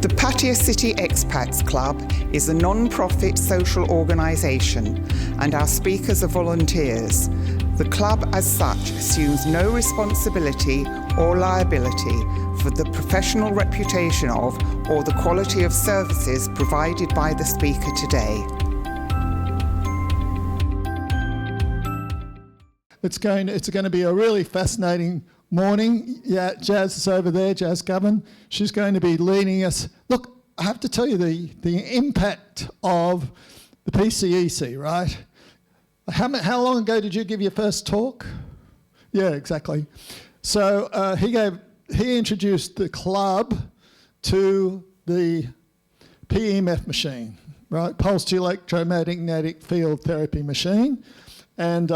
The Pattaya City Expats Club is a non-profit social organisation and our speakers are volunteers. The club as such assumes no responsibility or liability for the professional reputation of or the quality of services provided by the speaker today. It's going to be a really fascinating morning. Yeah, Jaz is over there, Jaz Goven. She's going to be leading us. Look, I have to tell you the impact of the PCEC, right? How long ago did you give your first talk? Yeah, exactly. So he introduced the club to the PEMF machine, right? Pulsed electromagnetic field therapy machine, and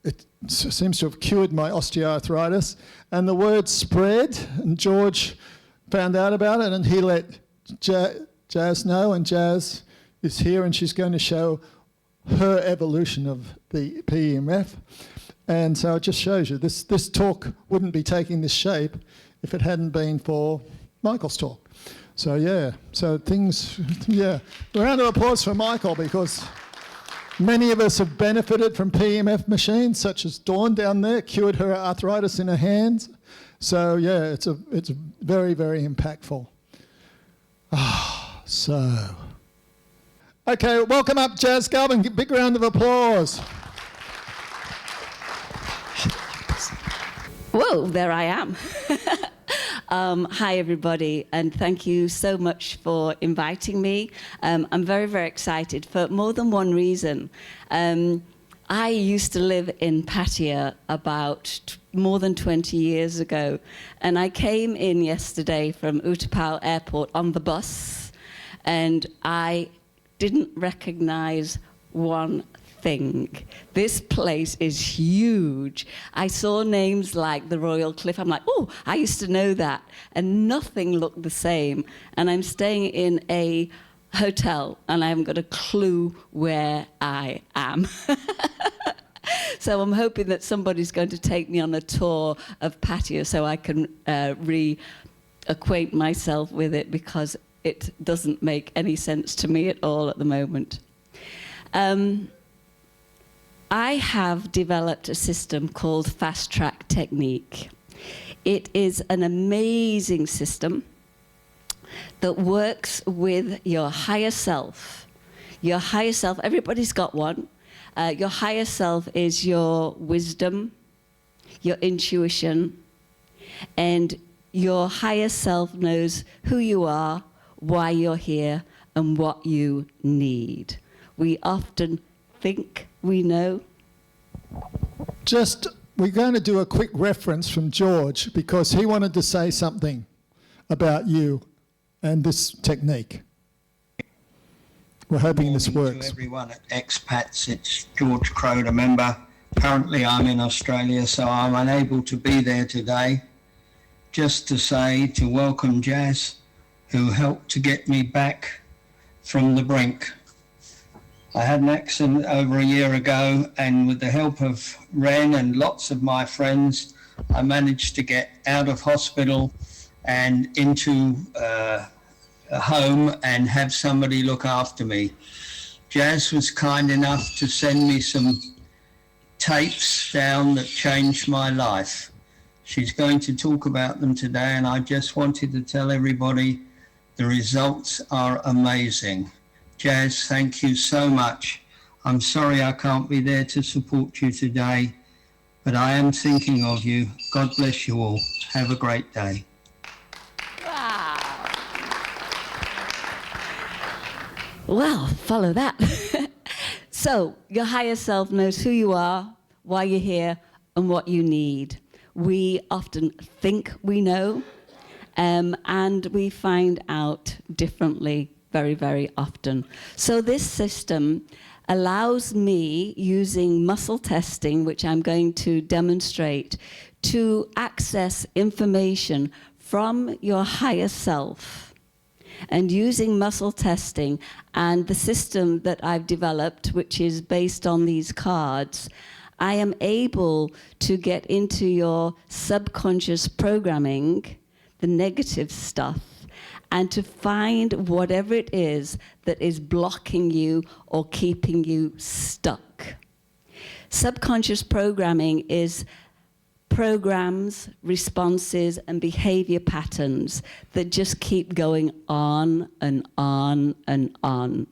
it seems to have cured my osteoarthritis. And the word spread, and George found out about it, and he let Jaz know, and Jaz is here, and she's going to show her evolution of the PEMF. And so it just shows you, this talk wouldn't be taking this shape if it hadn't been for Michael's talk. So yeah, round of applause for Michael, because many of us have benefited from PEMF machines, such as Dawn down there, cured her arthritis in her hands. So yeah, it's very, very impactful. Okay, welcome up Jaz Goven. Big round of applause. Whoa, there I am. Hi, everybody, and thank you so much for inviting me. I'm very, very excited for more than one reason. I used to live in Pattaya about more than 20 years ago, and I came in yesterday from Utapao Airport on the bus, and I didn't recognize one thing. This place is huge. I saw names like the Royal Cliff. I'm like, oh, I used to know that. And nothing looked the same. And I'm staying in a hotel, and I haven't got a clue where I am. So I'm hoping that somebody's going to take me on a tour of Pattaya so I can reacquaint myself with it, because it doesn't make any sense to me at all at the moment. I have developed a system called Fast Track Technique. It is an amazing system that works with your higher self. Your higher self, everybody's got one. Your higher self is your wisdom, your intuition, and your higher self knows who you are, why you're here, and what you need. We often think we know. We're going to do a quick reference from George, because he wanted to say something about you and this technique. We're hoping this works. To everyone at Expats, it's George Crow, the member. Currently I'm in Australia, so I'm unable to be there today. Just to welcome Jaz, who helped to get me back from the brink. I had an accident over a year ago, and with the help of Ren and lots of my friends, I managed to get out of hospital and into a home and have somebody look after me. Jaz was kind enough to send me some tapes down that changed my life. She's going to talk about them today, and I just wanted to tell everybody the results are amazing. Jaz, thank you so much. I'm sorry I can't be there to support you today, but I am thinking of you. God bless you all. Have a great day. Wow. Well, follow that. So, your higher self knows who you are, why you're here, and what you need. We often think we know, and we find out differently very, very often. So this system allows me, using muscle testing, which I'm going to demonstrate, to access information from your higher self. And using muscle testing and the system that I've developed, which is based on these cards, I am able to get into your subconscious programming, the negative stuff, and to find whatever it is that is blocking you or keeping you stuck. Subconscious programming is programs, responses, and behavior patterns that just keep going on and on and on.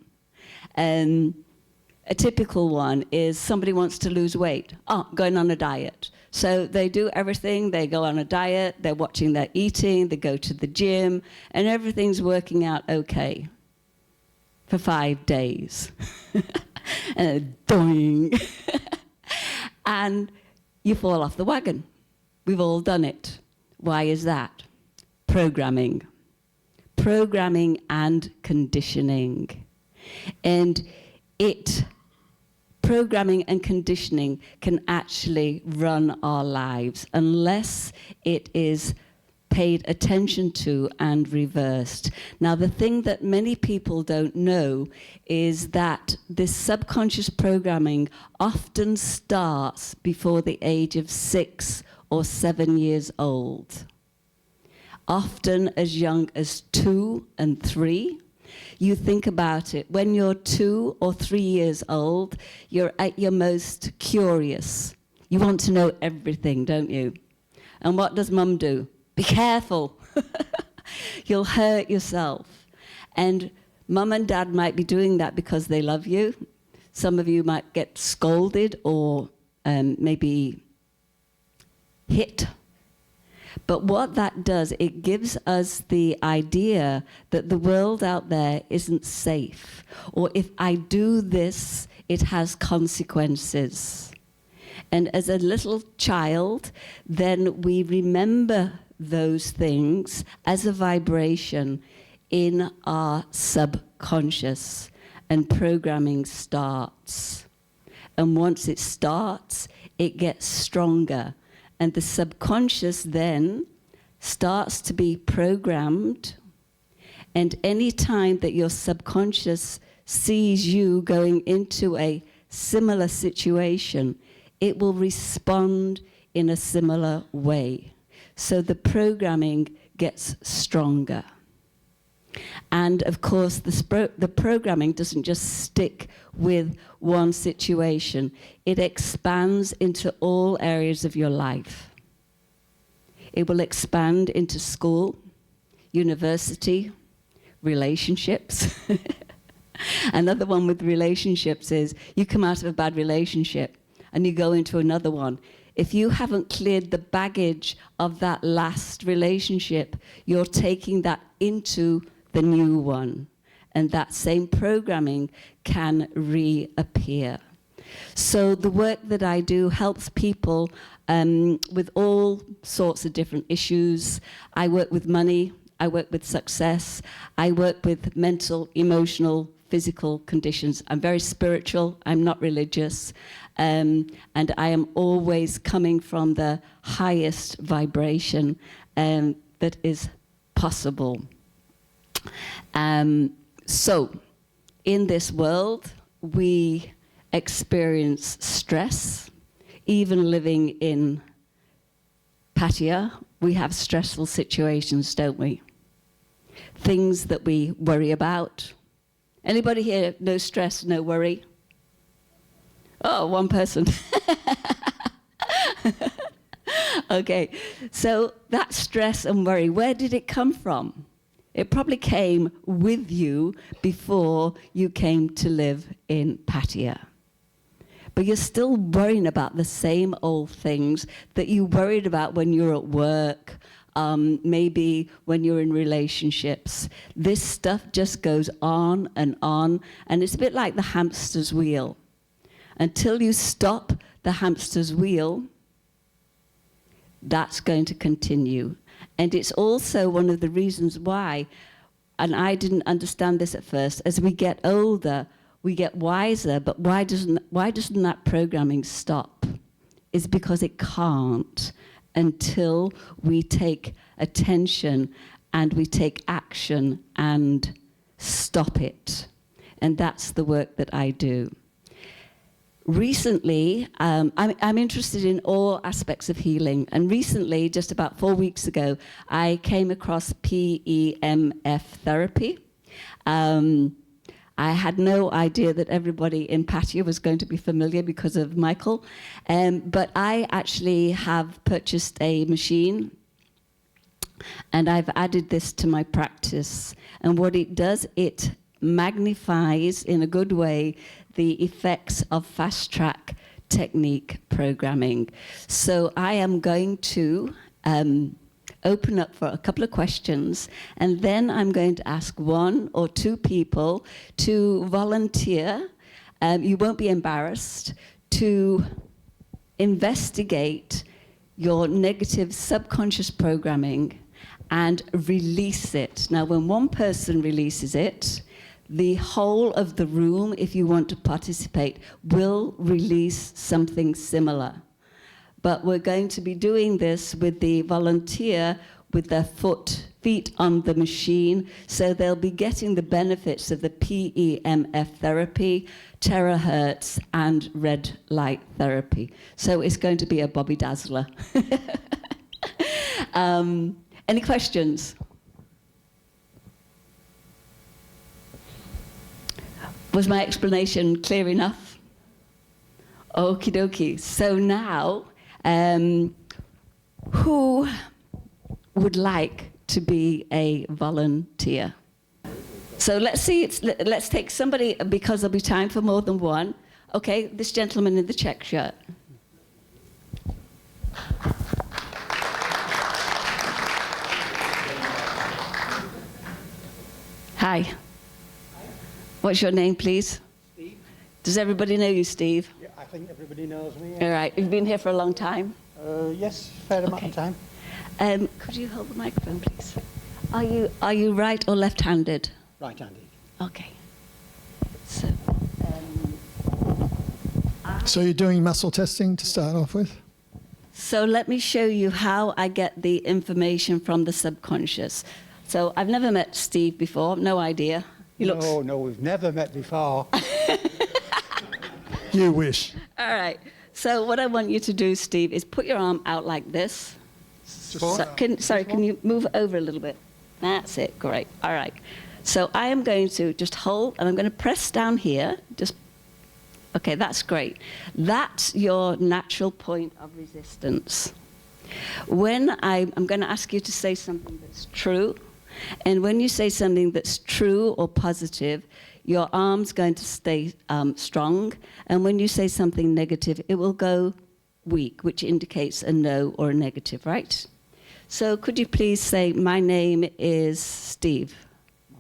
A typical one is somebody wants to lose weight. Going on a diet. So they do everything, they go on a diet, they're watching their eating, they go to the gym, and everything's working out okay for 5 days. And doing. And you fall off the wagon. We've all done it. Why is that? Programming. Programming and conditioning. And programming and conditioning can actually run our lives unless it is paid attention to and reversed. Now, the thing that many people don't know is that this subconscious programming often starts before the age of 6 or 7 years old. Often as young as 2 and 3. You think about it, when you're 2 or 3 years old, you're at your most curious. You want to know everything, don't you? And what does mum do? Be careful. You'll hurt yourself. And mum and dad might be doing that because they love you. Some of you might get scolded or maybe hit. But what that does, it gives us the idea that the world out there isn't safe. Or if I do this, it has consequences. And as a little child, then we remember those things as a vibration in our subconscious, and programming starts. And once it starts, it gets stronger. And the subconscious then starts to be programmed. And any time that your subconscious sees you going into a similar situation, it will respond in a similar way. So the programming gets stronger. And of course, the programming doesn't just stick with one situation. It expands into all areas of your life. It will expand into school, university, relationships. Another one with relationships is you come out of a bad relationship and you go into another one. If you haven't cleared the baggage of that last relationship, you're taking that into the new one, and that same programming can reappear. So the work that I do helps people with all sorts of different issues. I work with money, I work with success, I work with mental, emotional, physical conditions. I'm very spiritual, I'm not religious, and I am always coming from the highest vibration that is possible. So, in this world, we experience stress. Even living in Pattaya, we have stressful situations, don't we? Things that we worry about. Anybody here, no stress, no worry? Oh, one person. Okay, so that stress and worry, where did it come from? It probably came with you before you came to live in Pattaya. But you're still worrying about the same old things that you worried about when you're at work, maybe when you're in relationships. This stuff just goes on, and it's a bit like the hamster's wheel. Until you stop the hamster's wheel, that's going to continue. And it's also one of the reasons why, and I didn't understand this at first, as we get older, we get wiser, but why doesn't that programming stop? It's because it can't until we take attention and we take action and stop it. And that's the work that I do. recently, I'm interested in all aspects of healing. And recently, just about 4 weeks ago, I came across PEMF therapy. I had no idea that everybody in Patia was going to be familiar because of Michael. But I actually have purchased a machine, and I've added this to my practice. And what it does, it magnifies, in a good way, the effects of fast-track technique programming. So I am going to open up for a couple of questions, and then I'm going to ask 1 or 2 people to volunteer. You won't be embarrassed to investigate your negative subconscious programming and release it. Now, when one person releases it, the whole of the room, if you want to participate, will release something similar. But we're going to be doing this with the volunteer with their feet on the machine, so they'll be getting the benefits of the PEMF therapy, terahertz, and red light therapy. So it's going to be a Bobby Dazzler. Any questions? Was my explanation clear enough? Okie dokie. So now, who would like to be a volunteer? So let's see, let's take somebody, because there'll be time for more than one. Okay, this gentleman in the check shirt. Hi. What's your name, please? Steve. Does everybody know you, Steve? Yeah, I think everybody knows me. All right. You've been here for a long time? Yes, fair amount of time. Could you hold the microphone, please? Are you right or left-handed? Right-handed. Okay. So, So you're doing muscle testing to start off with? So let me show you how I get the information from the subconscious. So I've never met Steve before, no idea. No, we've never met before. You wish. All right. So what I want you to do, Steve, is put your arm out like this. Can you move over a little bit? That's it. Great. All right. So I am going to just hold, and I'm going to press down here. Okay, that's great. That's your natural point of resistance. When I'm going to ask you to say something that's true, and when you say something that's true or positive, your arm's going to stay strong. And when you say something negative, it will go weak, which indicates a no or a negative, right? So could you please say, my name is Steve?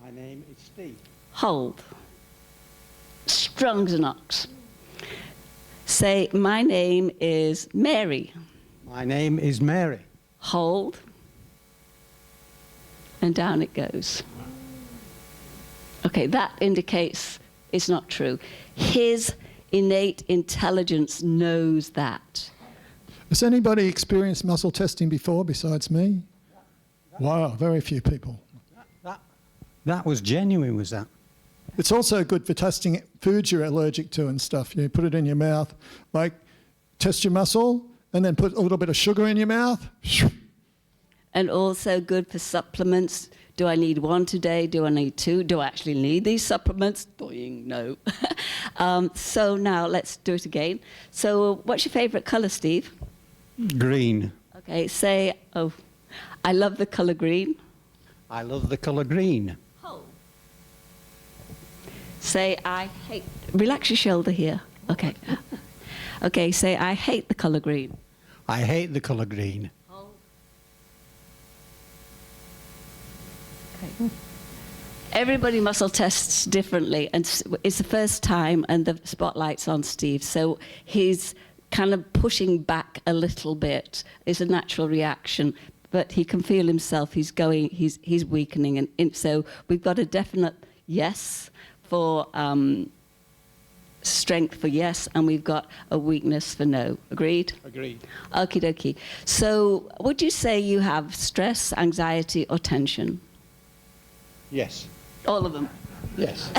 My name is Steve. Hold. Strong as an ox. Say, my name is Mary. My name is Mary. Hold. And down it goes. Okay, that indicates it's not true. His innate intelligence knows that. Has anybody experienced muscle testing before besides me? Wow, very few people. That was genuine, was that? It's also good for testing foods you're allergic to and stuff. You put it in your mouth, like test your muscle, and then put a little bit of sugar in your mouth. And also good for supplements. Do I need 1 today? Do I need 2? Do I actually need these supplements? Boing, no. So now let's do it again. So what's your favorite color, Steve? Green. Okay, say, oh, I love the color green. I love the colour green. Oh. Say, I hate, relax your shoulder here. Okay. Okay, say, I hate the color green. I hate the colour green. Okay. Everybody muscle tests differently, and it's the first time, and the spotlight's on Steve, so he's kind of pushing back a little bit. It's a natural reaction, but he can feel himself. He's weakening, and so we've got a definite yes for strength for yes, and we've got a weakness for no. Agreed? Agreed. Okie dokie. So would you say you have stress, anxiety, or tension? Yes. All of them? Yes.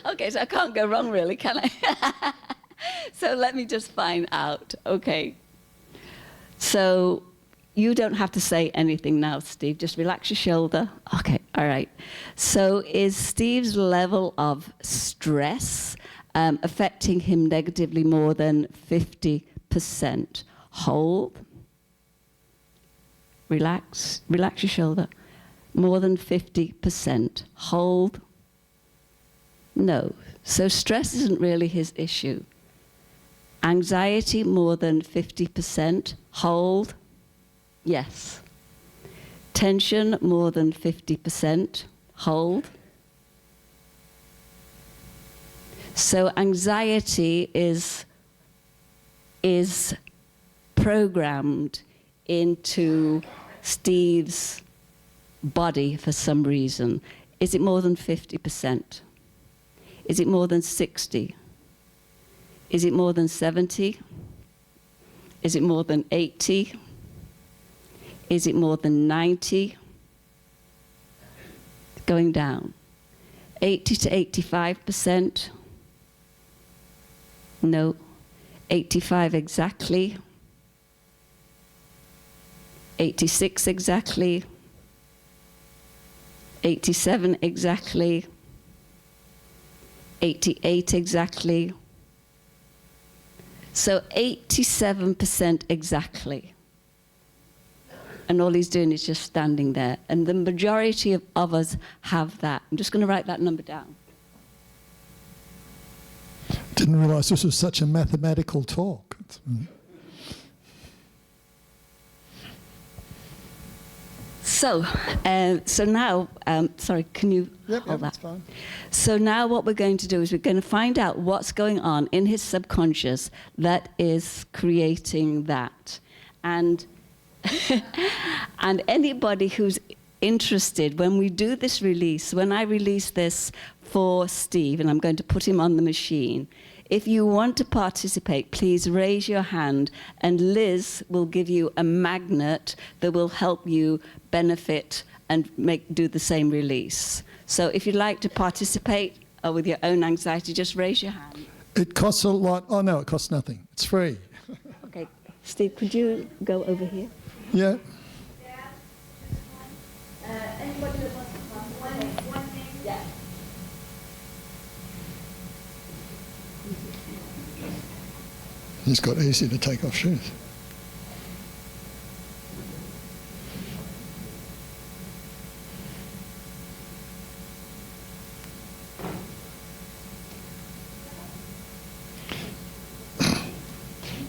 Okay, so I can't go wrong really, can I? So let me just find out. Okay. So you don't have to say anything now, Steve. Just relax your shoulder. Okay, all right. So is Steve's level of stress affecting him negatively more than 50%? Hold. Relax. Relax your shoulder. More than 50%. Hold. No. So stress isn't really his issue. Anxiety more than 50%. Hold. Yes. Tension more than 50%. Hold. So anxiety is programmed into Steve's body for some reason. Is it more than 50%? Is it more than 60? Is it more than 70? Is it more than 80? Is it more than 90? Going down. 80 to 85%? No. 85 exactly. 86 exactly. 87 exactly. 88 exactly. So 87% exactly. And all he's doing is just standing there. And the majority of us have that. I'm just going to write that number down. Didn't realise this was such a mathematical talk. So now, sorry, can you hold that? That's fine. So now what we're going to do is we're going to find out what's going on in his subconscious that is creating that. And and anybody who's interested, when we do this release, when I release this for Steve, and I'm going to put him on the machine, if you want to participate, please raise your hand, and Liz will give you a magnet that will help you benefit and do the same release. So if you'd like to participate with your own anxiety, just raise your hand. It costs a lot. Oh, no, it costs nothing. It's free. Okay. Steve, could you go over here? Yeah. Anybody that wants to come? One thing? Yeah. He's got easy to take off shoes.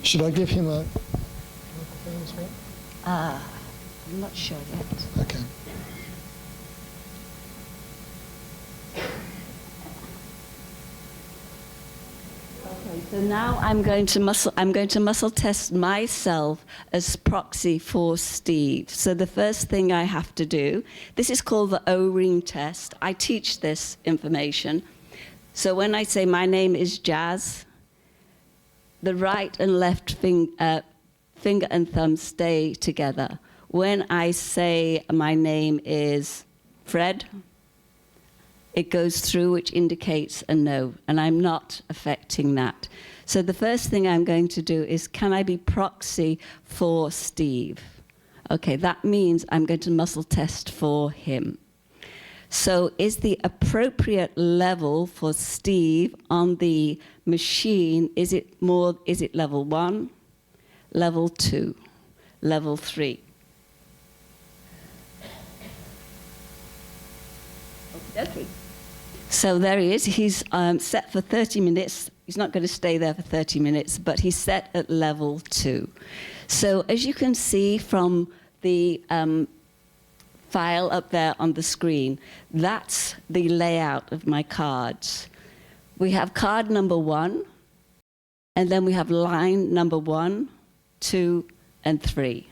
Should I give him a microphone as well? I'm not sure yet. Okay. Okay, so now I'm going to muscle test myself as proxy for Steve. So the first thing I have to do, this is called the O-ring test. I teach this information. So when I say my name is Jaz, the right and left finger and thumb stay together. When I say my name is Fred, it goes through, which indicates a no, and I'm not affecting that. So the first thing I'm going to do is, can I be proxy for Steve? Okay, that means I'm going to muscle test for him. So is the appropriate level for Steve on the machine, is it level 1, level 2, level 3? Okay. So there he is. He's set for 30 minutes. He's not going to stay there for 30 minutes, but he's set at level 2. So as you can see from the file up there on the screen, that's the layout of my cards. We have card number 1, and then we have line number 1, 2, and 3.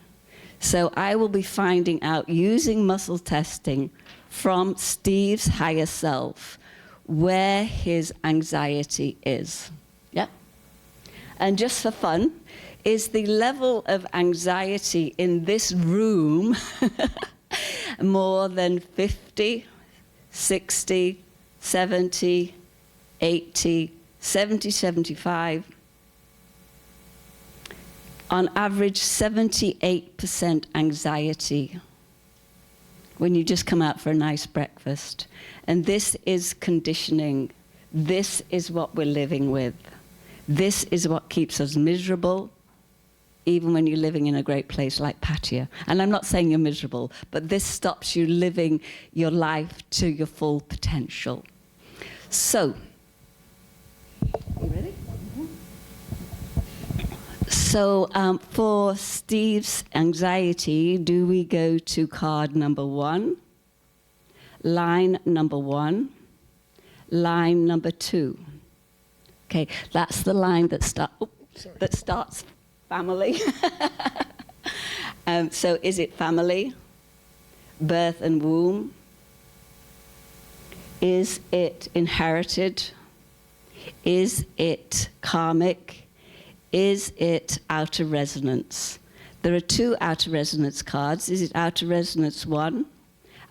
So I will be finding out, using muscle testing from Steve's higher self, where his anxiety is. Yeah? And just for fun, is the level of anxiety in this room more than 50, 60, 70, 80, 70, 75. On average, 78% anxiety when you just come out for a nice breakfast. And this is conditioning. This is what we're living with. This is what keeps us miserable, even when you're living in a great place like Pattaya. And I'm not saying you're miserable, but this stops you living your life to your full potential. So, you ready? So for Steve's anxiety, do we go to card number 1, line number 1, line number 2? Okay, that's the line that starts family. So is it family, birth and womb? Is it inherited? Is it karmic? Is it outer resonance? There are 2 outer resonance cards. Is it outer resonance 1?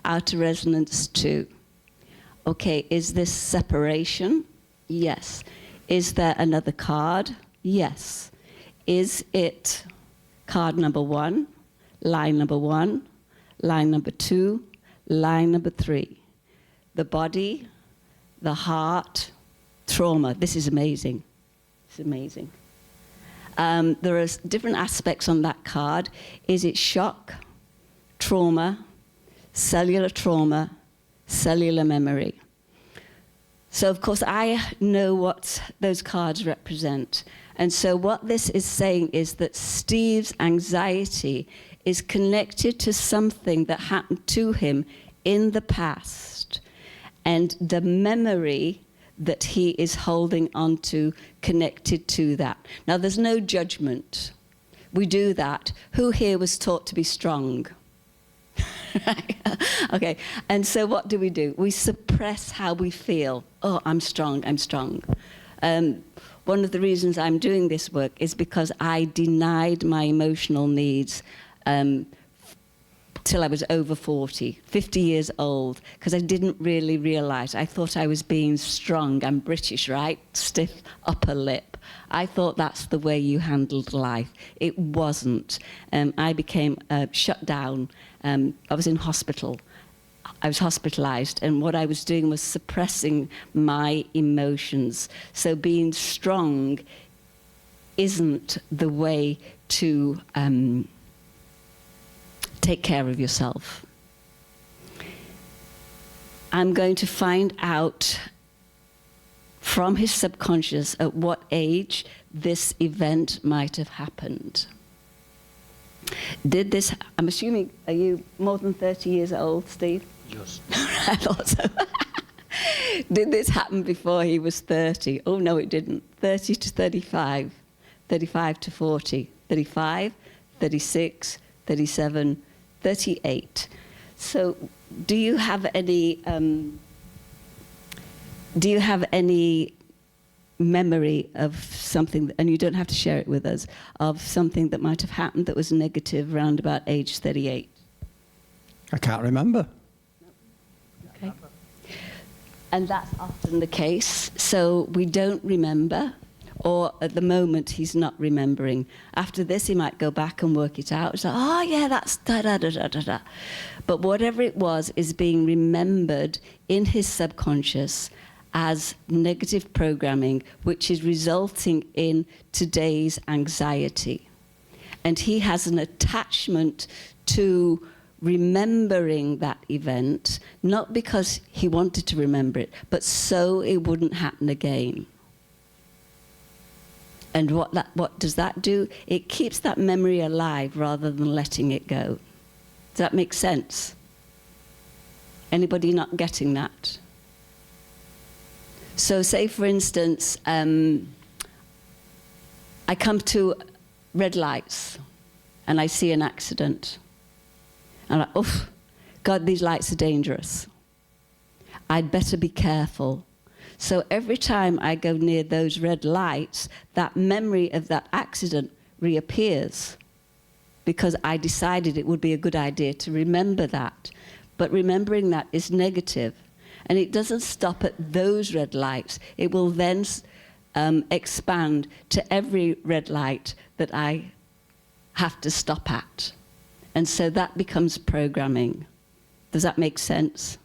Outer resonance 2? Okay, is this separation? Yes. Is there another card? Yes. Is it card number 1, line number 1, line number 2, line number 3? The body, the heart, trauma. This is amazing. It's amazing. There are different aspects on that card. Is it shock, trauma, cellular memory? So, of course, I know what those cards represent. And so what this is saying is that Steve's anxiety is connected to something that happened to him in the past. And the memory that he is holding on to connected to that. Now, there's no judgment. We do that. Who here was taught to be strong? Okay, and so what do? We suppress how we feel. Oh, I'm strong, I'm strong. One of the reasons I'm doing this work is because I denied my emotional needs till I was over 40, 50 years old, because I didn't really realize. I thought I was being strong. I'm British, right? Stiff upper lip. I thought that's the way you handled life. It wasn't. I became shut down. I was in hospital. I was hospitalized, and what I was doing was suppressing my emotions. So being strong isn't the way to take care of yourself. I'm going to find out from his subconscious at what age this event might have happened. Did this, I'm assuming, are you more than 30 years old, Steve? Just. I thought so. Did this happen before he was 30? Oh, no, it didn't. 30 to 35, 35 to 40, 35, 36, 37, 38. So do you have any memory of something, and you don't have to share it with us, of something that might have happened that was negative around about age 38? I can't remember. Okay. And that's often the case. So we don't remember, or at the moment he's not remembering. After this, he might go back and work it out. It's like, oh yeah, that's da-da-da-da-da-da. But whatever it was is being remembered in his subconscious as negative programming, which is resulting in today's anxiety. And he has an attachment to remembering that event, not because he wanted to remember it, but so it wouldn't happen again. And what does that do? It keeps that memory alive rather than letting it go. Does that make sense? Anybody not getting that? So say, for instance, I come to red lights and I see an accident. I'm like, oof, God, these lights are dangerous. I'd better be careful. So every time I go near those red lights, that memory of that accident reappears because I decided it would be a good idea to remember that. But remembering that is negative. And it doesn't stop at those red lights. It will then expand to every red light that I have to stop at. And so that becomes programming. Does that make sense?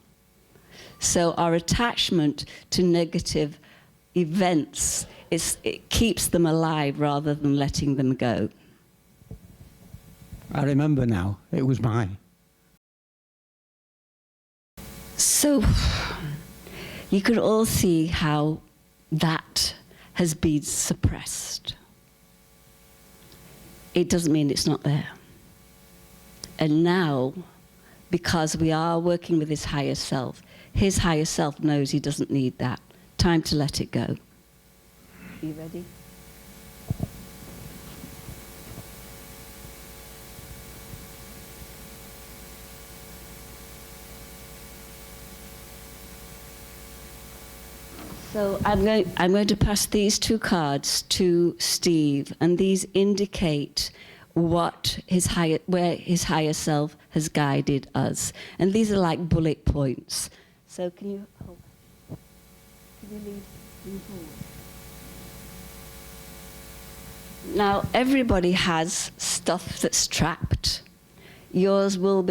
So our attachment to negative events, it keeps them alive rather than letting them go. I remember now. It was mine. So you can all see how that has been suppressed. It doesn't mean it's not there. And now, because we are working with his higher self knows he doesn't need that. Time to let it go. Are you ready? So I'm going to pass these two cards to Steve, and these indicate what where his higher self has guided us. And these are like bullet points. So can you hold? Can you lean forward? Now everybody has stuff that's trapped. Yours might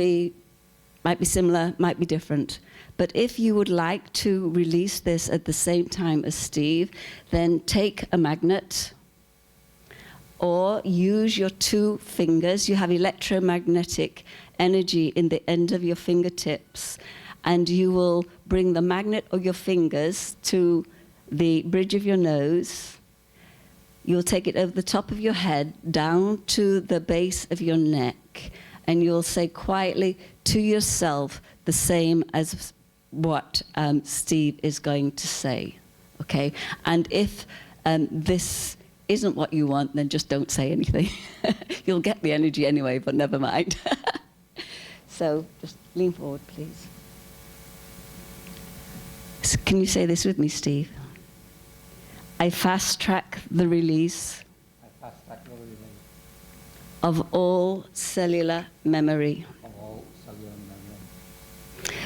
be similar, might be different. But if you would like to release this at the same time as Steve, then take a magnet or use your two fingers. You have electromagnetic energy in the end of your fingertips, and you will bring the magnet of your fingers to the bridge of your nose. You'll take it over the top of your head, down to the base of your neck, and you'll say quietly to yourself the same as what Steve is going to say, okay? And if this isn't what you want, then just don't say anything. You'll get the energy anyway, but never mind. So just lean forward, please. So can you say this with me, Steve? I fast-track the release of all cellular memory.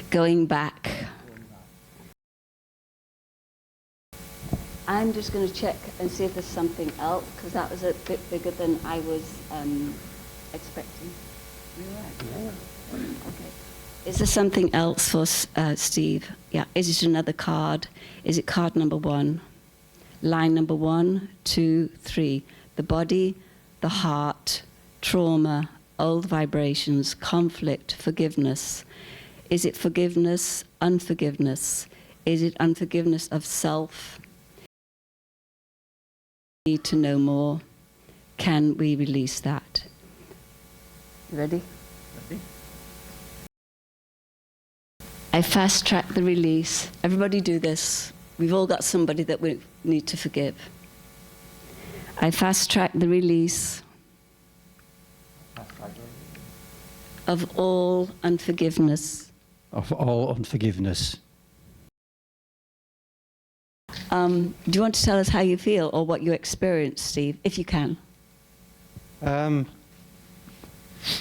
Going back. I'm just going to check and see if there's something else, because that was a bit bigger than I was expecting. Yeah. Okay. Is there something else for Steve? Yeah. Is it another card? Is it card number 1? Line number 1, 2, 3. The body, the heart, trauma, old vibrations, conflict, forgiveness. Is it forgiveness, unforgiveness? Is it unforgiveness of self? Need to know more. Can we release that? You ready? Ready. I fast track the release. Everybody do this. We've all got somebody that we need to forgive. I fast track the release of all unforgiveness. Of all unforgiveness. Do you want to tell us how you feel or what you experienced, Steve, if you can? I'm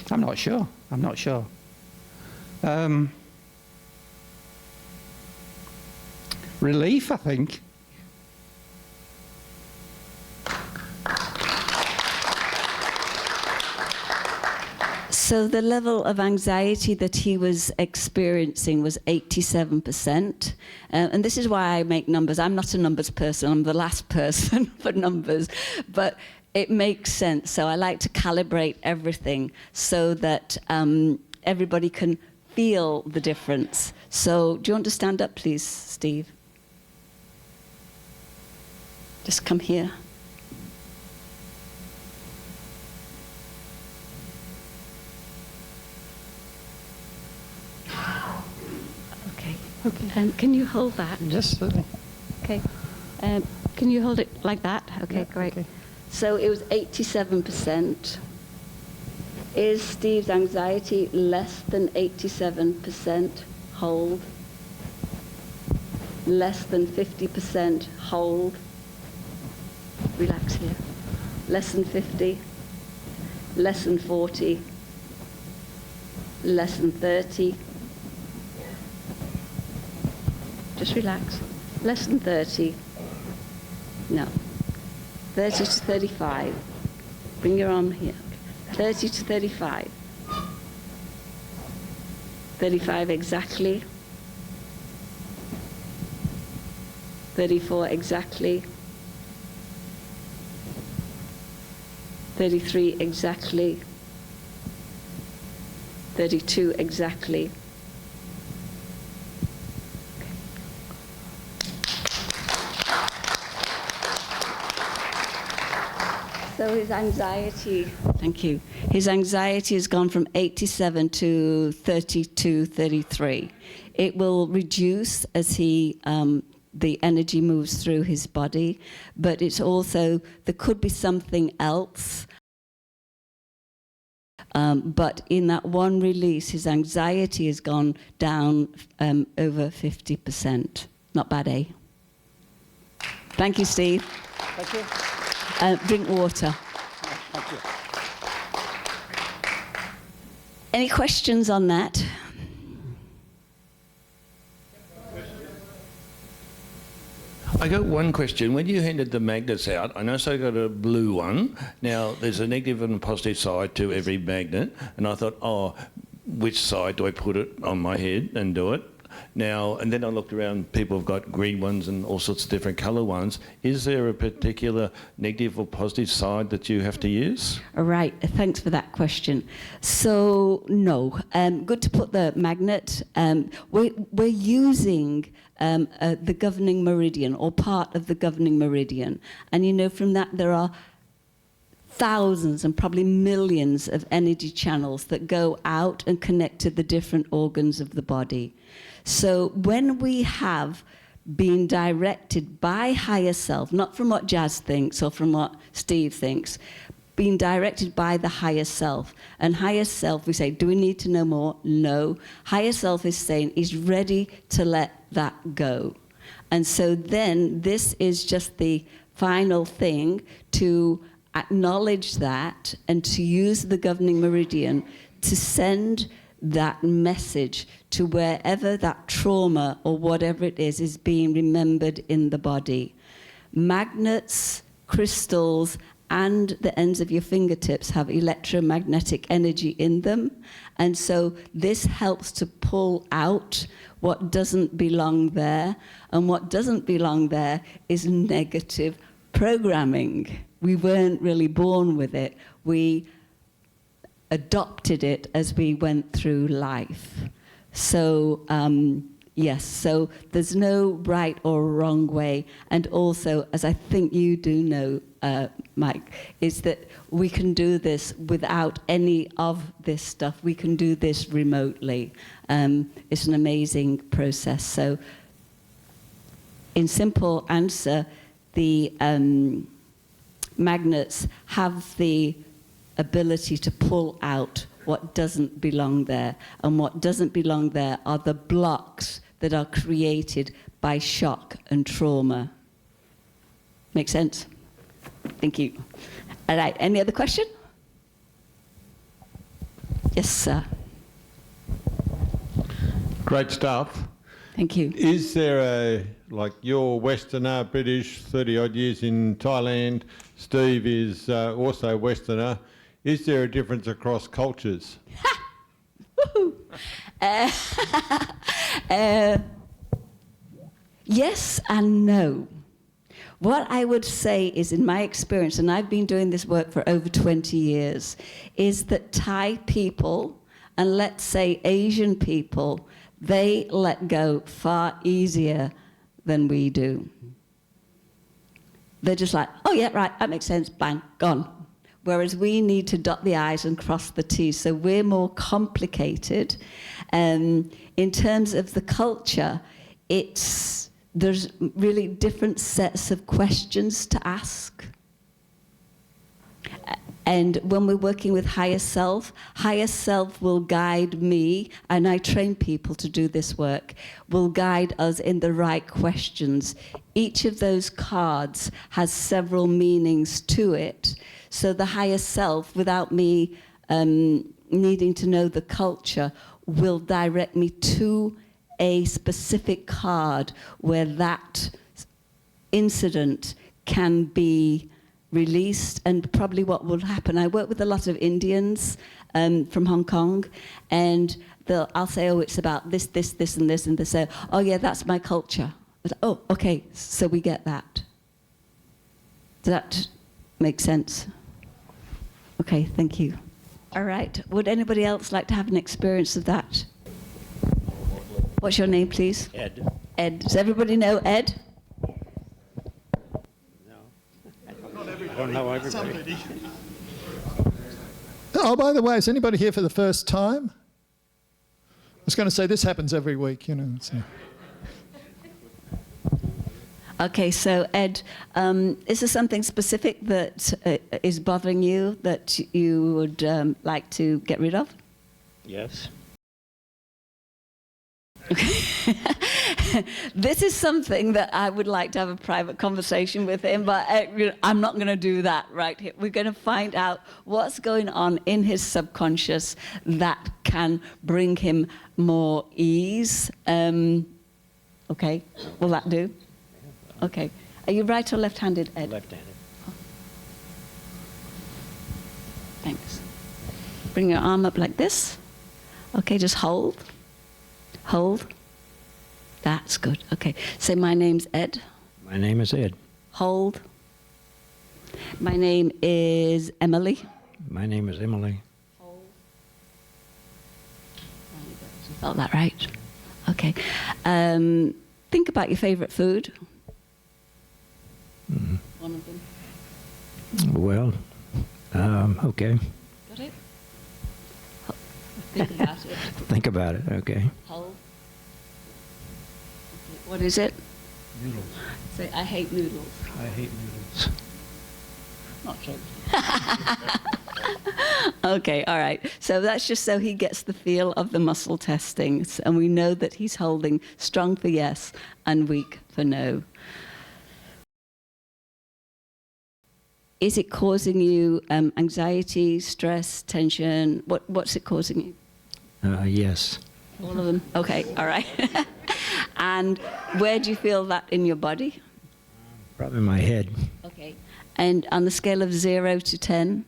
not sure. Relief, I think. So the level of anxiety that he was experiencing was 87%. And this is why I make numbers. I'm not a numbers person. I'm the last person for numbers. But it makes sense. So I like to calibrate everything so that everybody can feel the difference. So do you want to stand up, please, Steve? Just come here. Okay. Can you hold that? Yes, certainly. Okay. Can you hold it like that? Okay, yeah, great. Okay. So it was 87%. Is Steve's anxiety less than 87%? Hold. Less than 50%? Hold. Relax here. Less than 50? Less than 40? Less than 30? Just relax. Less than 30. No. 30 to 35. Bring your arm here. 30 to 35. 35 exactly. 34 exactly. 33 exactly. 32 exactly. So his anxiety, thank you, his anxiety has gone from 87 to 32, 33. It will reduce as the energy moves through his body, but it's also, there could be something else. But in that one release, his anxiety has gone down over 50%. Not bad, eh? Thank you, Steve. Thank you. Drink water. Thank you. Any questions on that? I got one question. When you handed the magnets out, I noticed I got a blue one. Now, there's a negative and a positive side to every magnet, and I thought, oh, which side do I put it on my head and do it? Now, and then I looked around, people have got green ones and all sorts of different colour ones. Is there a particular negative or positive side that you have to use? All right, thanks for that question. So, no. Good to put the magnet. We're using the governing meridian, or part of the governing meridian. And you know, from that there are thousands and probably millions of energy channels that go out and connect to the different organs of the body. So when we have been directed by higher self, not from what Jaz thinks or from what Steve thinks, being directed by the higher self. And higher self, we say, do we need to know more? No. Higher self is saying he's ready to let that go. And so then this is just the final thing, to acknowledge that and to use the governing meridian to send that message to wherever that trauma or whatever it is being remembered in the body. Magnets, crystals, and the ends of your fingertips have electromagnetic energy in them. And so this helps to pull out what doesn't belong there. And what doesn't belong there is negative programming. We weren't really born with it. We adopted it as we went through life. So, yes, so there's no right or wrong way. And also, as I think you do know, Mike, is that we can do this without any of this stuff. We can do this remotely. It's an amazing process. So, in simple answer, the magnets have the ability to pull out what doesn't belong there. And what doesn't belong there are the blocks that are created by shock and trauma. Make sense? Thank you. All right, any other question? Yes, sir. Great stuff. Thank you. Is there a, like you're Westerner, British, 30 odd years in Thailand, Steve is also Westerner. Is there a difference across cultures? Yes and no. What I would say is, in my experience, and I've been doing this work for over 20 years, is that Thai people, and let's say Asian people, they let go far easier than we do. They're just like, oh yeah, right, that makes sense, bang, gone. Whereas we need to dot the I's and cross the T's. So we're more complicated. In terms of the culture, there's really different sets of questions to ask. And when we're working with higher self will guide me, and I train people to do this work, will guide us in the right questions. Each of those cards has several meanings to it. So the higher self, without me needing to know the culture, will direct me to a specific card where that incident can be released, and probably what will happen. I work with a lot of Indians from Hong Kong, and I'll say, oh, it's about this, this, this, and this, and they say, oh yeah, that's my culture. I say, oh, okay, so we get that. Does that make sense? Okay, thank you. All right, would anybody else like to have an experience of that? What's your name, please? Ed. Ed. Does everybody know Ed? I don't know everybody. Oh, by the way, is anybody here for the first time? I was going to say this happens every week, you know. So. Okay, so Ed, is there something specific that is bothering you that you would like to get rid of? Yes. This is something that I would like to have a private conversation with him, but I'm not going to do that right here. We're going to find out what's going on in his subconscious that can bring him more ease. Okay, will that do? Okay. Are you right or left-handed, Ed? Left-handed. Oh. Thanks. Bring your arm up like this. Okay, just hold. Hold. That's good. Okay. Say, my name's Ed. My name is Ed. Hold. My name is Emily. My name is Emily. Hold. You felt that right? Okay. Think about your favorite food. Mm-hmm. One of them. Well, okay. Got it? Think about it. Think about it, okay. Hold. Okay. What is it? Noodles. Say, I hate noodles. I hate noodles. Not true. Okay, all right. So that's just so he gets the feel of the muscle testing. And we know that he's holding strong for yes and weak for no. Is it causing you anxiety, stress, tension? What's it causing you? Yes. All of them? Okay, all right. And where do you feel that in your body? Probably my head. Okay. And on the scale of 0 to 10?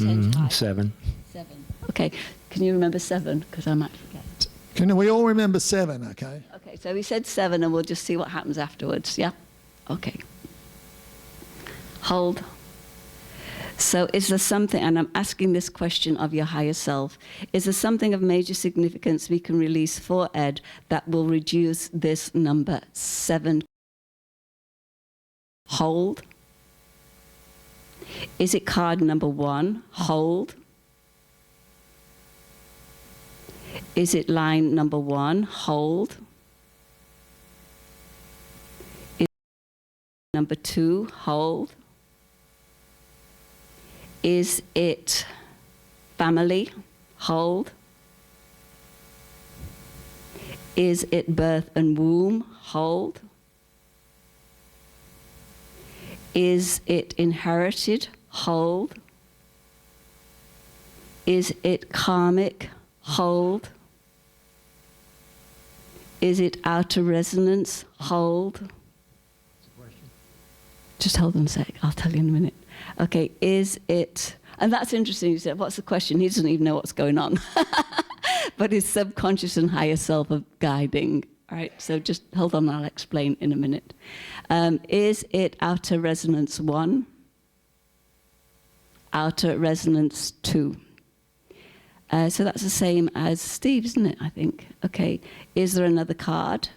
10 high. 7. 7. Okay. Can you remember 7? Because I might forget. Can we all remember 7, okay? Okay, so he said 7, and we'll just see what happens afterwards, yeah? Okay. Hold. So is there something, and I'm asking this question of your higher self, is there something of major significance we can release for Ed that will reduce this number 7? Hold. Is it card number 1? Hold. Is it line number 1? Hold. Is it number 2? Hold. Is it family? Hold. Is it birth and womb? Hold. Is it inherited? Hold. Is it karmic? Hold. Is it outer resonance? Hold. Just hold on a sec, I'll tell you in a minute. Okay, is it, and that's interesting, you said, what's the question? He doesn't even know what's going on. But his subconscious and higher self are guiding. All right, so just hold on, I'll explain in a minute. Is it outer resonance 1? Outer resonance 2? So that's the same as Steve, isn't it, I think? Okay, is there another card?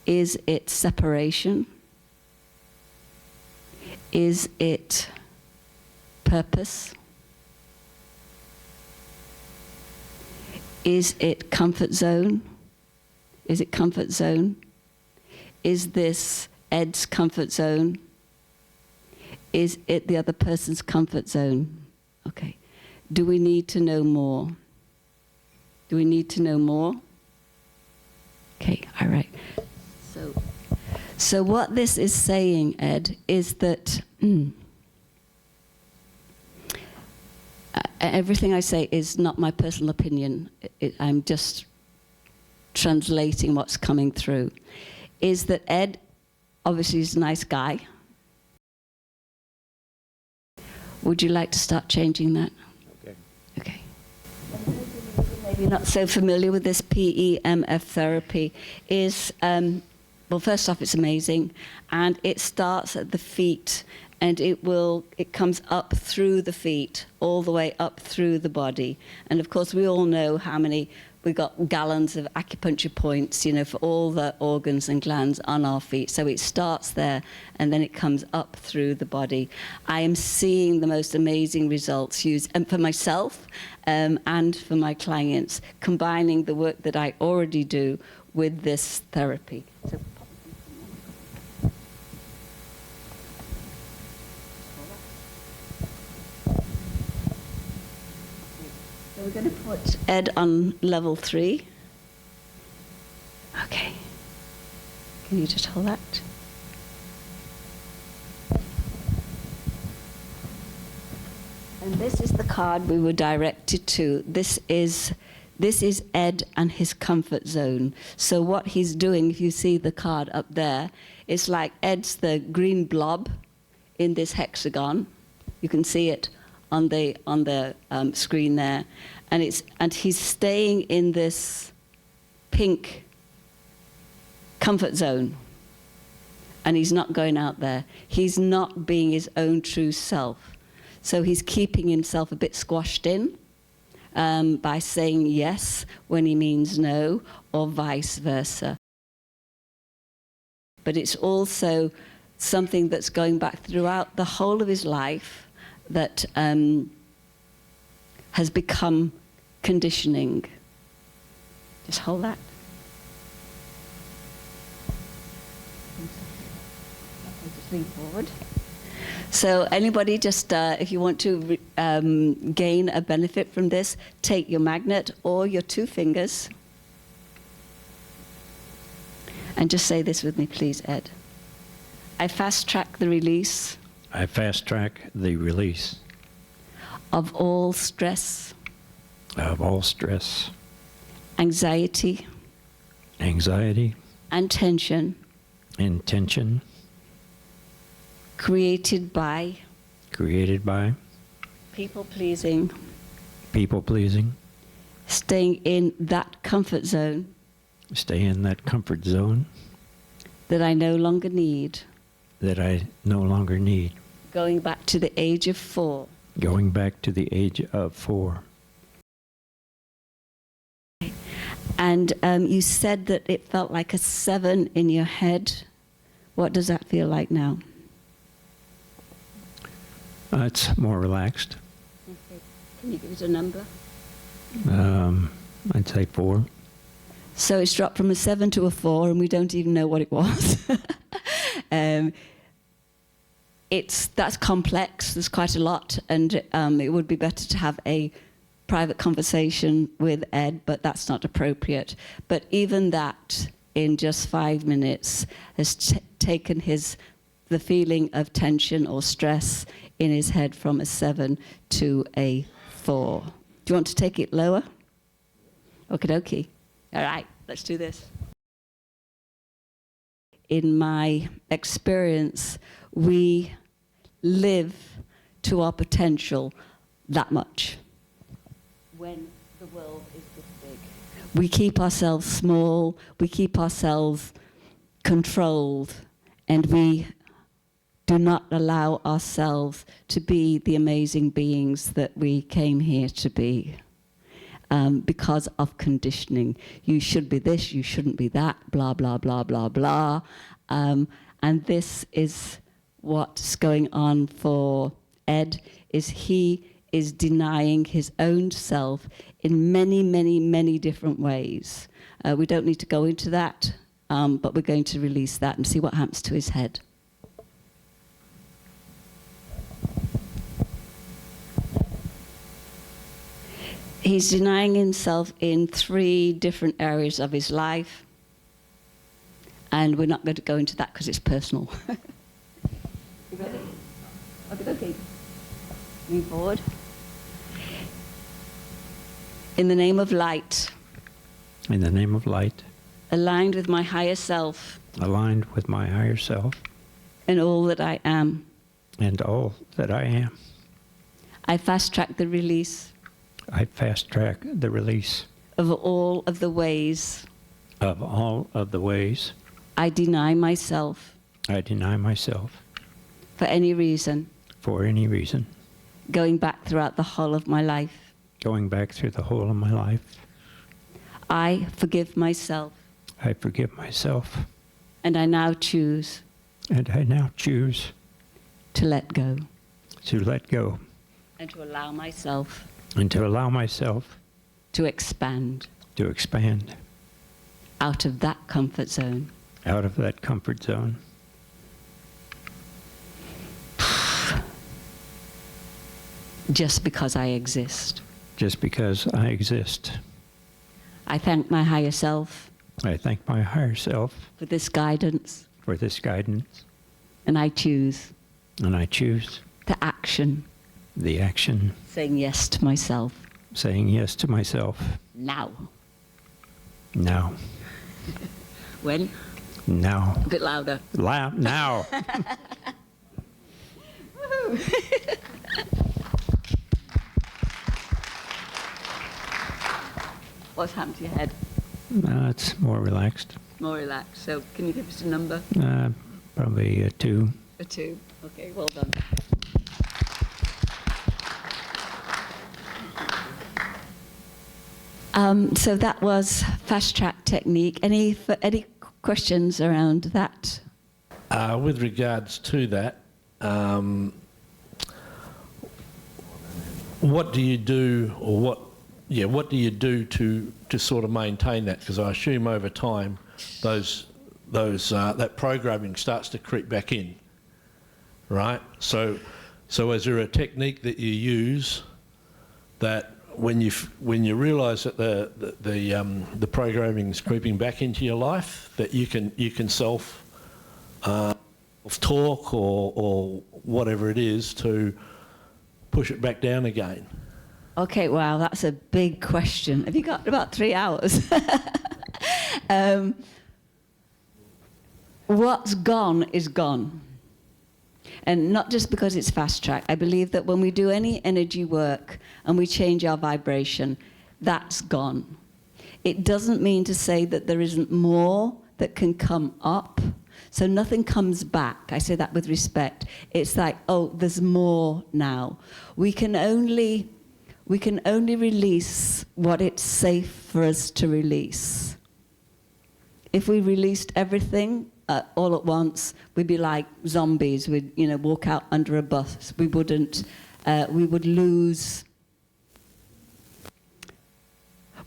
Is it separation? Is it purpose? Is it comfort zone? Is it comfort zone? Is this Ed's comfort zone? Is it the other person's comfort zone? Okay. Do we need to know more? Do we need to know more? Okay, all right. So what this is saying, Ed, is that everything I say is not my personal opinion. I'm just translating what's coming through, is that Ed obviously is a nice guy. Would you like to start changing that? Okay. Okay. Maybe not so familiar with this PEMF therapy is, well, first off, it's amazing, and it starts at the feet, and it comes up through the feet, all the way up through the body. And of course, we all know how many, we've got gallons of acupuncture points, you know, for all the organs and glands on our feet. So it starts there, and then it comes up through the body. I am seeing the most amazing results used, and for myself and for my clients, combining the work that I already do with this therapy. So we're going to put Ed on level 3. Okay. Can you just hold that? And this is the card we were directed to. This is Ed and his comfort zone. So what he's doing, if you see the card up there, it's like Ed's the green blob in this hexagon. You can see it on the screen there, and he's staying in this pink comfort zone, and he's not going out there. He's not being his own true self, so he's keeping himself a bit squashed in by saying yes when he means no, or vice versa. But it's also something that's going back throughout the whole of his life, that has become conditioning. Just hold that. Just lean forward. So anybody just, if you want to gain a benefit from this, take your magnet or your 2 fingers and just say this with me, please, Ed. I fast track the release. I fast track the release of all stress, anxiety, and tension, created by people pleasing, staying in that comfort zone, that I no longer need, going back to the age of 4. And you said that it felt like a 7 in your head. What does that feel like now? It's more relaxed. Okay. Can you give it a number? I'd say 4. So it's dropped from a 7 to a 4, and we don't even know what it was. That's complex. There's quite a lot, and it would be better to have a private conversation with Ed, but that's not appropriate. But even that, in just 5 minutes, has taken the feeling of tension or stress in his head from a 7 to a 4. Do you want to take it lower? Okie dokie. All right, let's do this. In my experience, we live to our potential that much when the world is this big. We keep ourselves small, we keep ourselves controlled, and we do not allow ourselves to be the amazing beings that we came here to be. Because of conditioning. You should be this, you shouldn't be that, blah, blah, blah, blah, blah. And this is what's going on for Ed, is he is denying his own self in many, many, many different ways. We don't need to go into that, but we're going to release that and see what happens to his head. He's denying himself in 3 different areas of his life. And we're not going to go into that because it's personal. You ready? Okay. Move forward. In the name of light, in the name of light, aligned with my higher self aligned with my higher self, and all that I am. and all that I am. I fast-track the release I fast-track the release of all of the ways of all of the ways I deny myself I deny myself for any reason, for any reason, going back throughout the whole of my life. going back through the whole of my life. I forgive myself, I forgive myself, and I now choose and I now choose to let go to let go and to allow myself and to allow myself to expand to expand out of that comfort zone. out of that comfort zone. Just because I exist. Just because I exist. I thank my higher self I thank my higher self for this guidance, for this guidance, and I choose and I choose the action, the action, saying yes to myself saying yes to myself now. now. When? Now. A bit louder. Loud now. What's happened to your head? It's more relaxed. More relaxed. So can you give us a number? Probably 2. A 2. Okay, well done. So that was fast track technique. Any questions around that? With regards to that, what do you do, or what do you do to sort of maintain that? Because I assume over time, that programming starts to creep back in, right? So is there a technique that you use that when you realise that the programming is creeping back into your life, that you can self talk or whatever it is to push it back down again? Okay, wow, that's a big question. Have you got about 3 hours? What's gone is gone. And not just because it's fast track. I believe that when we do any energy work and we change our vibration, that's gone. It doesn't mean to say that there isn't more that can come up. So nothing comes back. I say that with respect. It's like, oh, there's more now. We can only release what it's safe for us to release. If we released everything all at once, we'd be like zombies. We'd, walk out under a bus. We wouldn't. We would lose.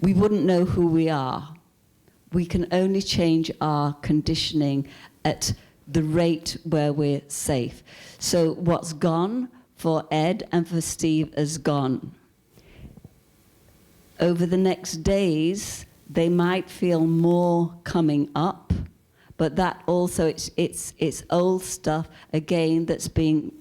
We wouldn't know who we are. We can only change our conditioning at the rate where we're safe. So what's gone for Ed and for Steve is gone. Over the next days, they might feel more coming up, but that also it's old stuff again that's being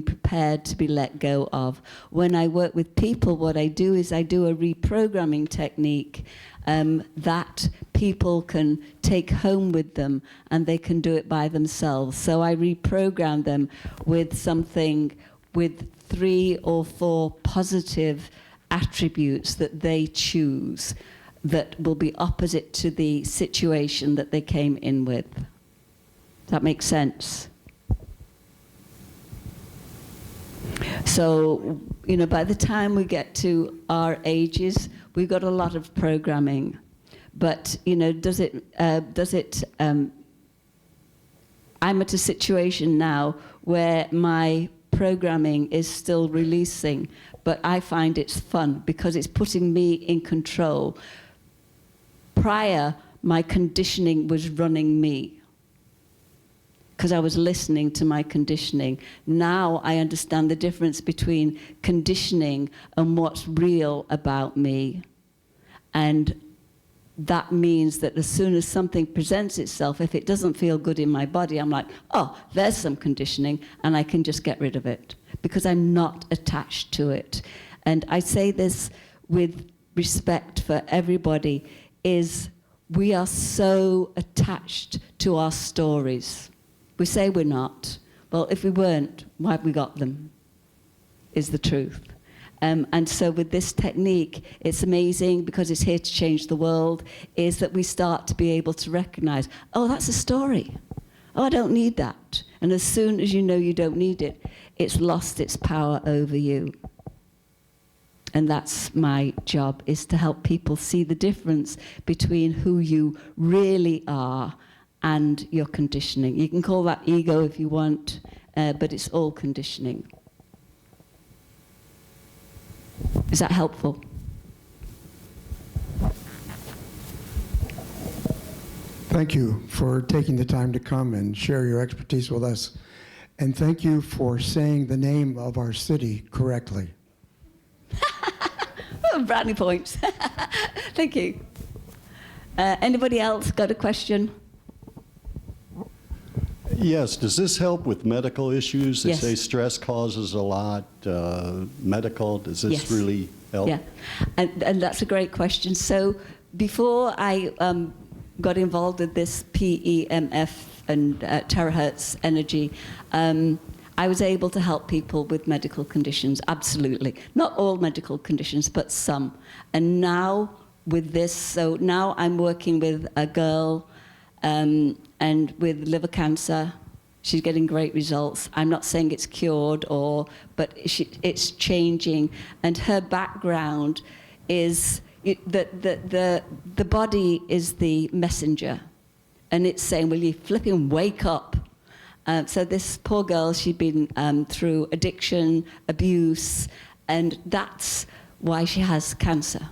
prepared to be let go of. When I work with people, what I do is I do a reprogramming technique that people can take home with them, and they can do it by themselves. So I reprogram them with something with 3 or 4 positive attributes that they choose that will be opposite to the situation that they came in with. Does that make sense? So, by the time we get to our ages, we've got a lot of programming. But, I'm at a situation now where my programming is still releasing, but I find it's fun because it's putting me in control. Prior, my conditioning was running me because I was listening to my conditioning. Now I understand the difference between conditioning and what's real about me. And that means that as soon as something presents itself, if it doesn't feel good in my body, I'm like, oh, there's some conditioning, and I can just get rid of it because I'm not attached to it. And I say this with respect for everybody. is we are so attached to our stories. We say we're not. Well, if we weren't, why have we got them? Is the truth. And so with this technique, it's amazing because it's here to change the world, is that we start to be able to recognize, oh, that's a story. Oh, I don't need that. And as soon as you know you don't need it, it's lost its power over you. And that's my job, is to help people see the difference between who you really are and your conditioning. You can call that ego if you want, but it's all conditioning. Is that helpful? Thank you for taking the time to come and share your expertise with us. And thank you for saying the name of our city correctly. Oh, brownie points. Thank you. Anybody else got a question? Yes. Does this help with medical issues? They Yes. say stress causes a lot. Medical, does this Yes. really help? Yeah, and that's a great question. So before I got involved with this PEMF and terahertz energy, I was able to help people with medical conditions, absolutely. Not all medical conditions, but some. And now with this, so now I'm working with a girl and with liver cancer. She's getting great results. I'm not saying it's cured, but it's changing. And her background is that the body is the messenger. And it's saying, will you flipping wake up? So this poor girl, she'd been through addiction, abuse, and that's why she has cancer.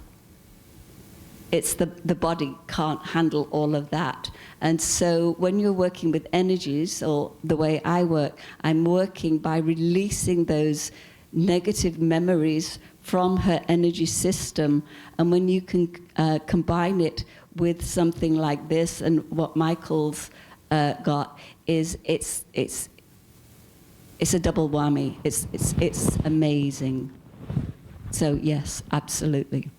It's the body can't handle all of that. And so when you're working with energies, or the way I work, I'm working by releasing those negative memories from her energy system. And when you can combine it with something like this, and what Michael's got is it's a double whammy. It's amazing. So yes, absolutely.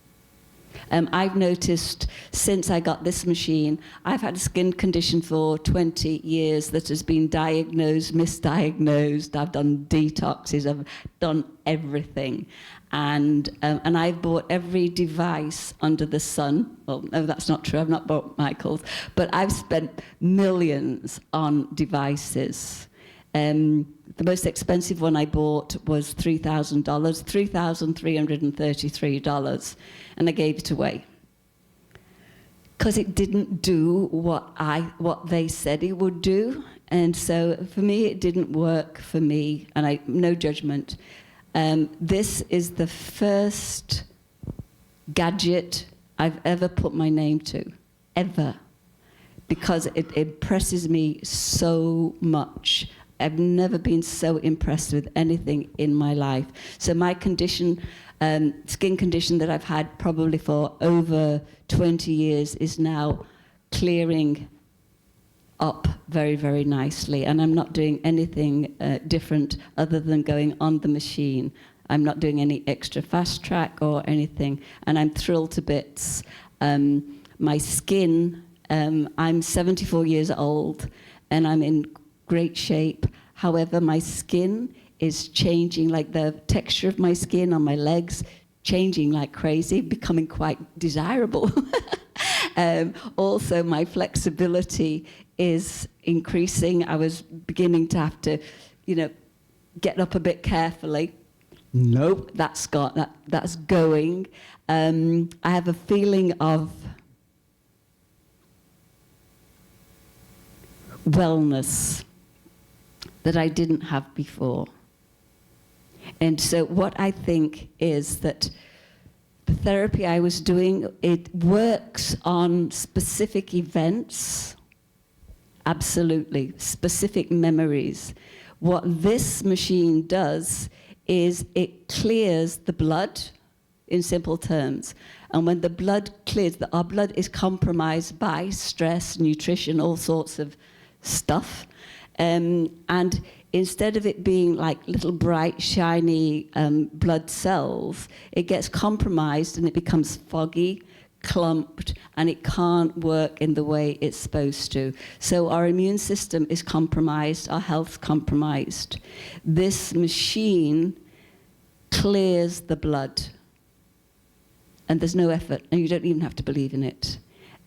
I've noticed since I got this machine, I've had a skin condition for 20 years that has been diagnosed, misdiagnosed. I've done detoxes, I've done everything. And I've bought every device under the sun. Well, no, that's not true. I've not bought Michael's. But I've spent millions on devices. The most expensive one I bought was $3,000, $3,333, and I gave it away because it didn't do what they said it would do, and so for me it didn't work for me, and no judgment. This is the first gadget I've ever put my name to, ever, because it impresses me so much. I've never been so impressed with anything in my life. So my condition, skin condition that I've had probably for over 20 years is now clearing up very, very nicely. And I'm not doing anything different other than going on the machine. I'm not doing any extra fast track or anything. And I'm thrilled to bits. My skin, I'm 74 years old and I'm in great shape. However, my skin is changing, like the texture of my skin on my legs, changing like crazy, becoming quite desirable. Also, my flexibility is increasing. I was beginning to have to, get up a bit carefully. Nope, that's going. I have a feeling of wellness that I didn't have before. And so what I think is that the therapy I was doing, it works on specific events, absolutely, specific memories. What this machine does is it clears the blood, in simple terms. And when the blood clears, our blood is compromised by stress, nutrition, all sorts of stuff. And instead of it being like little bright, shiny blood cells, it gets compromised and it becomes foggy, clumped, and it can't work in the way it's supposed to. So our immune system is compromised, our health's compromised. This machine clears the blood, and there's no effort, and you don't even have to believe in it.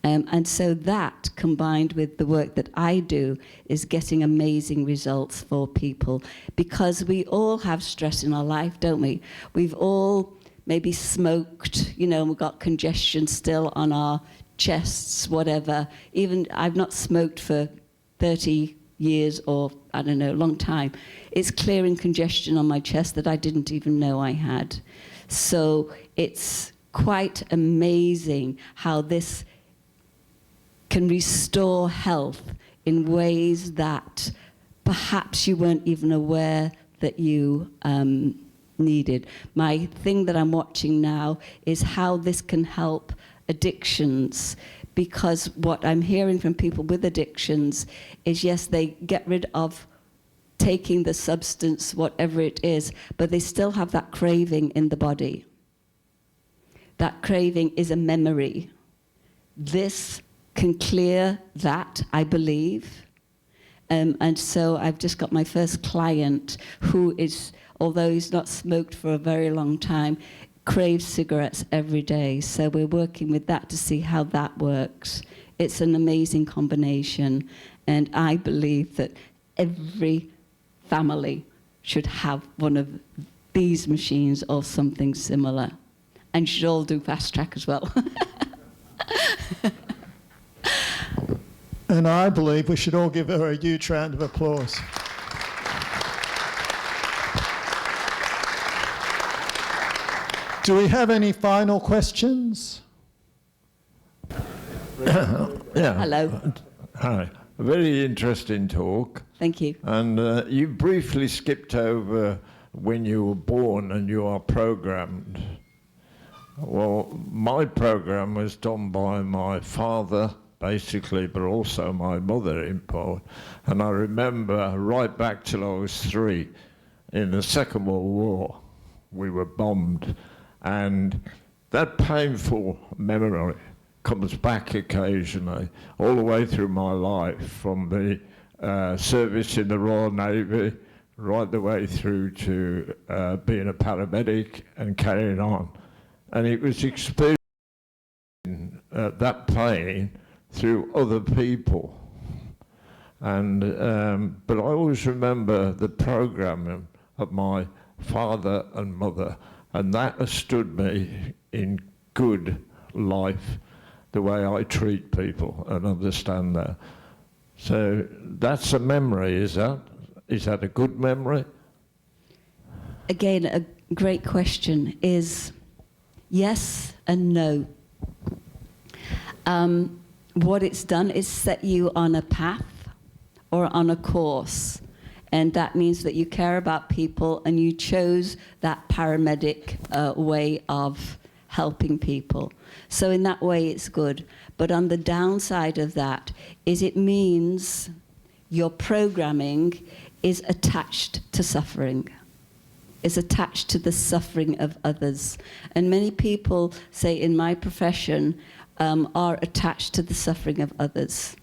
And so that, combined with the work that I do, is getting amazing results for people. Because we all have stress in our life, don't we? We've all maybe smoked, you know, and we've got congestion still on our chests, whatever. Even I've not smoked for 30 years or, I don't know, a long time. It's clearing congestion on my chest that I didn't even know I had. So it's quite amazing how this can restore health in ways that perhaps you weren't even aware that you needed. My thing that I'm watching now is how this can help addictions, because what I'm hearing from people with addictions is, yes, they get rid of taking the substance, whatever it is, but they still have that craving in the body. That craving is a memory. This can clear that, I believe. And so I've just got my first client who is, although he's not smoked for a very long time, craves cigarettes every day. So we're working with that to see how that works. It's an amazing combination. And I believe that every family should have one of these machines or something similar. And you should all do fast track as well. And I believe we should all give her a huge round of applause. Do we have any final questions? Yeah. Hello. Hi. A very interesting talk. Thank you. And you briefly skipped over when you were born and you are programmed. Well, my program was done by my father, basically, but also my mother in part. And I remember right back till I was 3, in the Second World War, we were bombed. And that painful memory comes back occasionally, all the way through my life, from the service in the Royal Navy, right the way through to being a paramedic and carrying on. And it was experiencing that pain through other people. And but I always remember the programming of my father and mother, and that has stood me in good life, the way I treat people and understand that. So that's a memory, is that? Is that a good memory? Again, a great question is yes and no. What it's done is set you on a path or on a course. And that means that you care about people and you chose that paramedic way of helping people. So in that way, it's good. But on the downside of that is it means your programming is attached to suffering, is attached to the suffering of others. And many people, say in my profession, are attached to the suffering of others.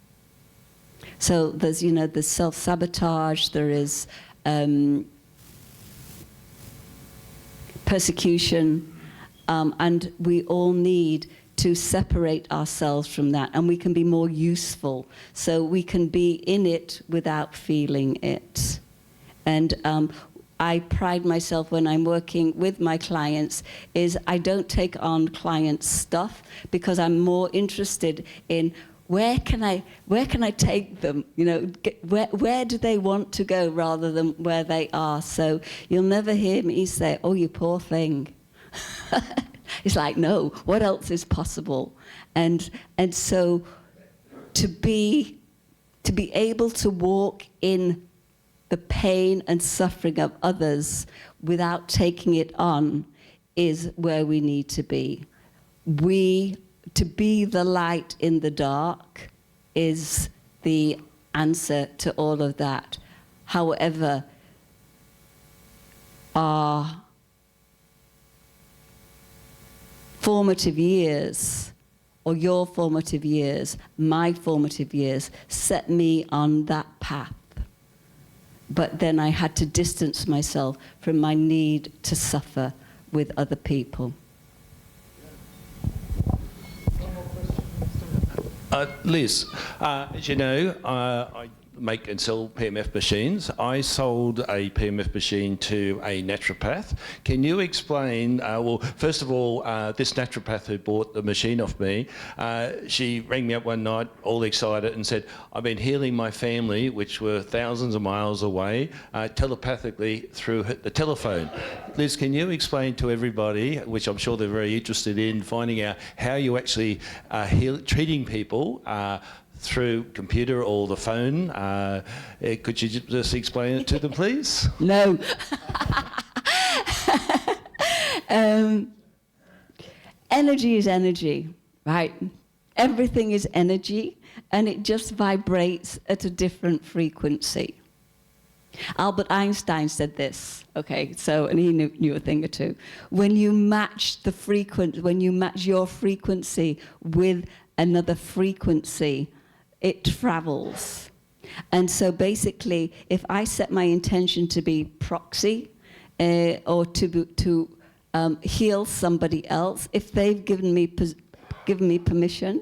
So there's, you know, there's self-sabotage, there is persecution, and we all need to separate ourselves from that, and we can be more useful. So we can be in it without feeling it. And I pride myself when I'm working with my clients is I don't take on clients' stuff, because I'm more interested in where can I take them? You know, where do they want to go rather than where they are? So you'll never hear me say, "Oh, you poor thing." It's like, no, what else is possible? And so to be able to walk in the pain and suffering of others without taking it on is where we need to be. To be the light in the dark is the answer to all of that. However, our formative years or your formative years, my formative years, set me on that path. But then I had to distance myself from my need to suffer with other people. Liz, as you know, I make and sell PMF machines. I sold a PMF machine to a naturopath. Can you explain, well, first of all, this naturopath who bought the machine off me, she rang me up one night all excited and said, I've been healing my family, which were thousands of miles away, telepathically through the telephone. Liz, can you explain to everybody, which I'm sure they're very interested in, finding out how you actually treating people through computer or the phone? Could you just explain it to them, please? No. Energy is energy, right? Everything is energy, and it just vibrates at a different frequency. Albert Einstein said this, okay, so, and he knew a thing or two. When you match the when you match your frequency with another frequency, it travels. And so basically, if I set my intention to be proxy or to heal somebody else, if they've given me permission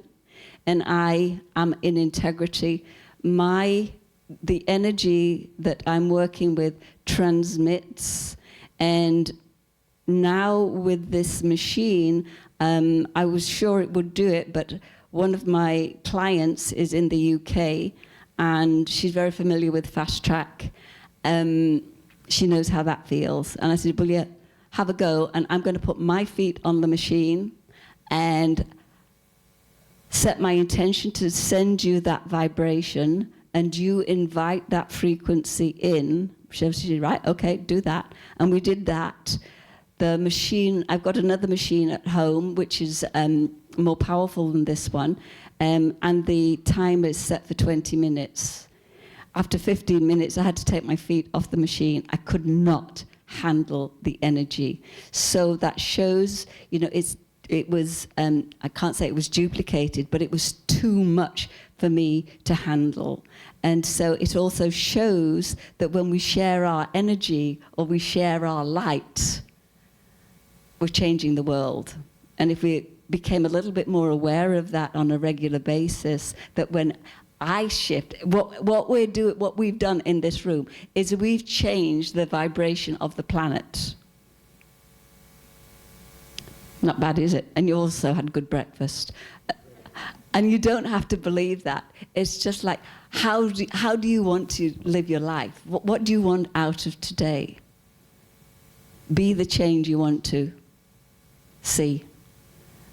and I am in integrity, the energy that I'm working with transmits. And now with this machine, I was sure it would do it, but one of my clients is in the UK, and she's very familiar with Fast Track. She knows how that feels. And I said, well, yeah, have a go, and I'm going to put my feet on the machine and set my intention to send you that vibration, and you invite that frequency in. She said, right, okay, do that. And we did that. The machine, I've got another machine at home, which is more powerful than this one, and the timer is set for 20 minutes. After 15 minutes, I had to take my feet off the machine. I could not handle the energy. So that shows, you know, it was, I can't say it was duplicated, but it was too much for me to handle. And so it also shows that when we share our energy or we share our light, we're changing the world. And if we became a little bit more aware of that on a regular basis, that when I shift, what we've done in this room is we've changed the vibration of the planet. Not bad, is it? And you also had good breakfast. And you don't have to believe that. It's just like, how do you want to live your life? What do you want out of today? Be the change you want to see.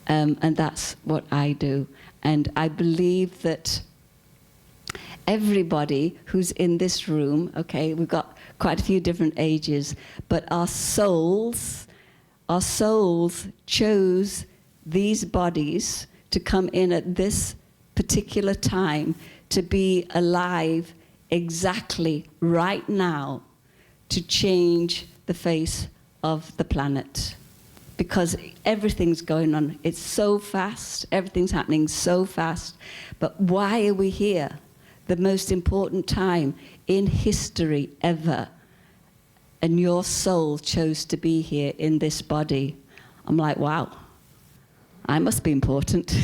And that's what I do. And I believe that everybody who's in this room, okay, we've got quite a few different ages, but our souls chose these bodies to come in at this particular time to be alive exactly right now to change the face of the planet. Because everything's going on. It's so fast. Everything's happening so fast. But why are we here? The most important time in history ever. And your soul chose to be here in this body. I'm like, wow, I must be important.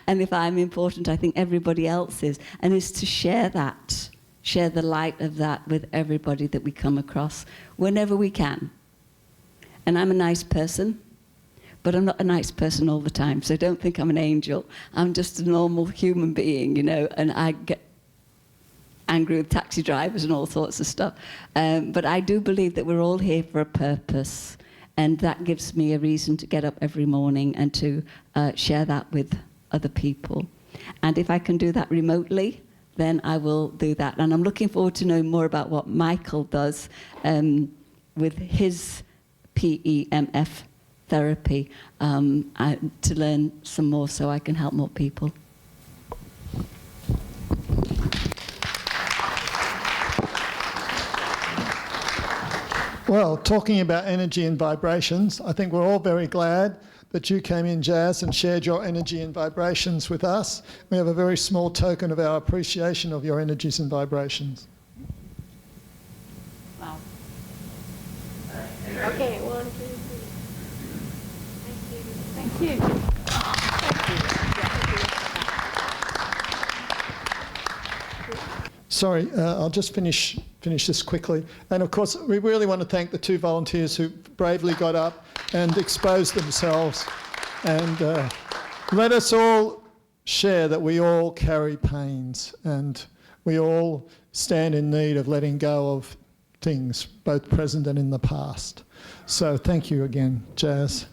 And if I'm important, I think everybody else is. And it's to share that, share the light of that with everybody that we come across whenever we can. And I'm a nice person, but I'm not a nice person all the time, so don't think I'm an angel. I'm just a normal human being, you know, and I get angry with taxi drivers and all sorts of stuff. But I do believe that we're all here for a purpose, and that gives me a reason to get up every morning and to share that with other people. And if I can do that remotely, then I will do that. And I'm looking forward to knowing more about what Michael does with his PEMF therapy to learn some more so I can help more people. Well, talking about energy and vibrations, I think we're all very glad that you came in, Jaz, and shared your energy and vibrations with us. We have a very small token of our appreciation of your energies and vibrations. Wow. Okay, 1, 2, 3. Thank you. Thank you. Sorry, I'll just finish this quickly. And of course, we really want to thank the 2 volunteers who bravely got up and exposed themselves. And let us all share that we all carry pains and we all stand in need of letting go of things, both present and in the past. So thank you again, Jaz.